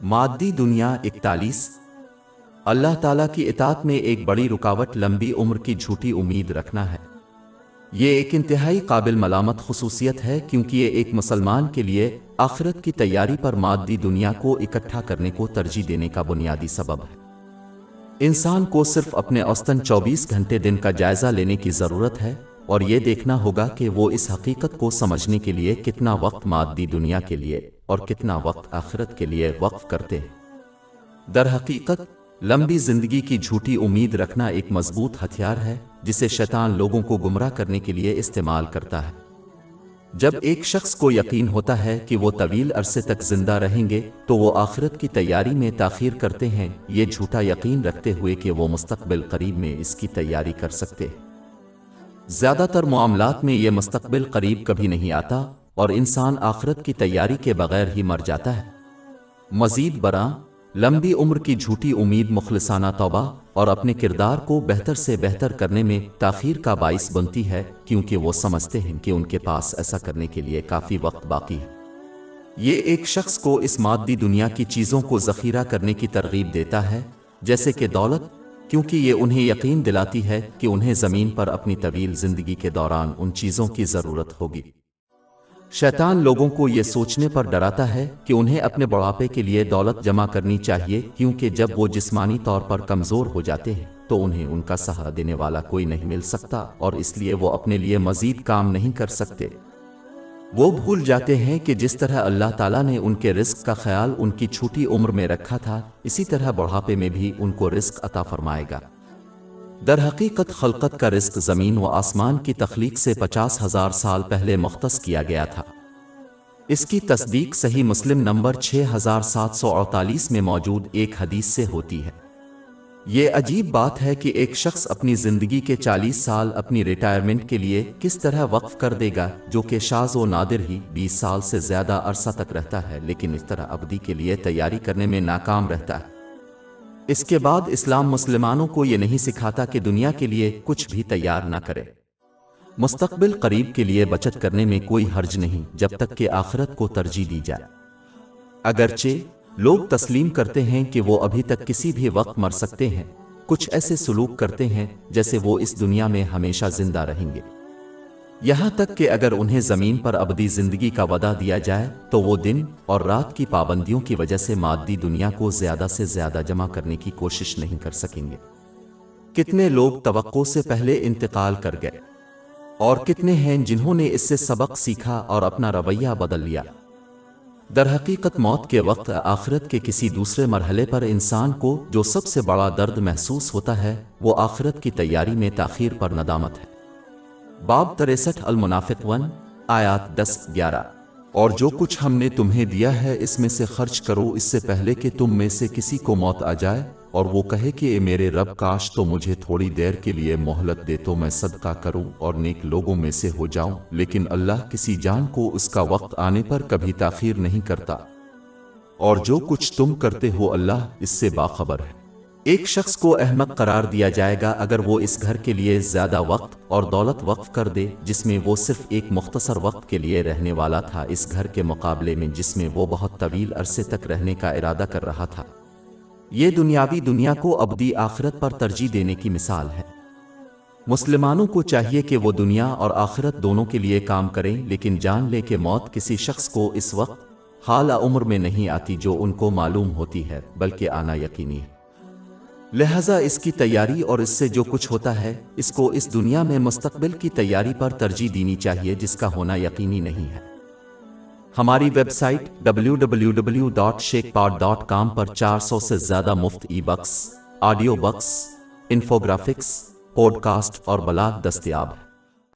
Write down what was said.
मादी दुनिया 41। अल्लाह ताला की इताअत में एक बड़ी रुकावट लंबी उम्र की झूठी उम्मीद रखना है। ये एक इंतहाई काबिल मलामत खुसूसियत है, क्योंकि ये एक मुसलमान के लिए आखिरत की तैयारी पर मादी दुनिया को इकट्ठा करने को तरजीह देने का बुनियादी सबब है। इंसान को सिर्फ अपने औसतन 24 घंटे दिन का जायजा लेने की ज़रूरत है और ये देखना होगा कि वो इस हकीकत को समझने के लिए कितना वक्त मादी दुनिया के लिए और कितना वक्त आखिरत के लिए वक्फ करते हैं। दर हकीकत लंबी जिंदगी की झूठी उम्मीद रखना एक मजबूत हथियार है जिसे शैतान लोगों को गुमराह करने के लिए इस्तेमाल करता है। जब एक शख्स को यकीन होता है कि वो तवील अरसे तक जिंदा रहेंगे तो वो आखिरत की तैयारी में ताखीर करते हैं, ये झूठा यकीन रखते हुए कि वो मुस्तकबिल करीब में इसकी तैयारी कर सकते हैं। ज़्यादातर मामलात में ये मुस्तकबिल करीब कभी नहीं आता और इंसान आखिरत की तैयारी के बगैर ही मर जाता है। मज़ीद बरा लंबी उम्र की झूठी उम्मीद मुखलिसाना तौबा और अपने किरदार को बेहतर से बेहतर करने में ताखीर का बाइस बनती है, क्योंकि वो समझते हैं कि उनके पास ऐसा करने के लिए काफ़ी वक्त बाकी है। ये एक शख्स को इस मादी दुनिया की चीज़ों को ज़ख़ीरा करने की तरगीब देता है, जैसे कि दौलत, क्योंकि ये उन्हें यकीन दिलाती है कि उन्हें ज़मीन पर अपनी तवील ज़िंदगी के दौरान उन चीज़ों की ज़रूरत होगी। शैतान लोगों को ये सोचने पर डराता है कि उन्हें अपने बुढ़ापे के लिए दौलत जमा करनी चाहिए, क्योंकि जब वो जिस्मानी तौर पर कमज़ोर हो जाते हैं तो उन्हें उनका सहारा देने वाला कोई नहीं मिल सकता और इसलिए वो अपने लिए मज़ीद काम नहीं कर सकते। वो भूल जाते हैं कि जिस तरह अल्लाह ताला ने उनके रिस्क का ख्याल उनकी छोटी उम्र में रखा था, इसी तरह बुढ़ापे में भी उनको रिस्क अता फरमाएगा। दर हकीकत खलकत का रिस्क ज़मीन व आसमान की तख्लीक से 50,000 साल पहले मुख्तस किया गया था। इसकी तस्दीक सही मुस्लिम नंबर 6748 में मौजूद एक हदीस से होती है। ये अजीब बात है कि एक शख्स अपनी ज़िंदगी के 40 साल अपनी रिटायरमेंट के लिए किस तरह वक्फ कर देगा, जो कि शाज़ व नादिर ही 20 साल से ज़्यादा अरसा तक रहता है, लेकिन इस तरह अबदी के लिए तैयारी करने में नाकाम रहता है। इसके बाद इस्लाम मुसलमानों को ये नहीं सिखाता कि दुनिया के लिए कुछ भी तैयार ना करे। मुस्तकबिल करीब के लिए बचत करने में कोई हर्ज नहीं, जब तक कि आखिरत को तरजीह दी जाए। अगरचे लोग तस्लीम करते हैं कि वो अभी तक किसी भी वक्त मर सकते हैं, कुछ ऐसे सलूक करते हैं जैसे वो इस दुनिया में हमेशा जिंदा रहेंगे। यहाँ तक कि अगर उन्हें ज़मीन पर अबदी ज़िंदगी का वदा दिया जाए तो वो दिन और रात की पाबंदियों की वजह से मादी दुनिया को ज़्यादा से ज़्यादा जमा करने की कोशिश नहीं कर सकेंगे। कितने लोग तवक्को से पहले इंतकाल कर गए और कितने हैं जिन्होंने इससे सबक सीखा और अपना रवैया बदल लिया। दर हकीकत मौत के वक्त आखिरत के किसी दूसरे मरहले पर इंसान को जो सबसे बड़ा दर्द महसूस होता है वो आखिरत की तैयारी में ताखीर पर नदामत है। बाब 63 अल-मुनाफिक 1 आयात 10-11। और जो कुछ हमने तुम्हें दिया है इसमें से खर्च करो, इससे पहले कि तुम में से किसी को मौत आ जाए और वो कहे कि ए मेरे रब, काश तो मुझे थोड़ी देर के लिए मोहलत दे तो मैं सदका करूं और नेक लोगों में से हो जाऊं। लेकिन अल्लाह किसी जान को उसका वक्त आने पर कभी ताखीर नहीं करता, और जो कुछ तुम करते हो अल्लाह इससे बाखबर है। एक शख्स को अहमक करार दिया जाएगा अगर वो इस घर के लिए ज़्यादा वक्त और दौलत वक्फ कर दे जिसमें वो सिर्फ एक मुख्तसर वक्त के लिए रहने वाला था, इस घर के मुकाबले में जिसमें वो बहुत तवील अरसे तक रहने का इरादा कर रहा था। ये दुनियावी दुनिया को अबदी आखिरत पर तरजीह देने की मिसाल है। मुसलमानों को चाहिए कि वो दुनिया और आखिरत दोनों के लिए काम करें, लेकिन जान ले कि मौत किसी शख्स को इस वक्त हाल उम्र में नहीं आती जो उनको मालूम होती है, बल्कि आना यकीनी है। लिहाजा इसकी तैयारी और इससे जो कुछ होता है इसको इस दुनिया में मुस्तकबिल की तैयारी पर तरजीह देनी चाहिए, जिसका होना यकीनी नहीं है। हमारी वेबसाइट www.sheikhpod.com पर 400 से ज़्यादा मुफ्त e-books, audio books, infographics, podcast और ब्लॉग दस्तयाब है।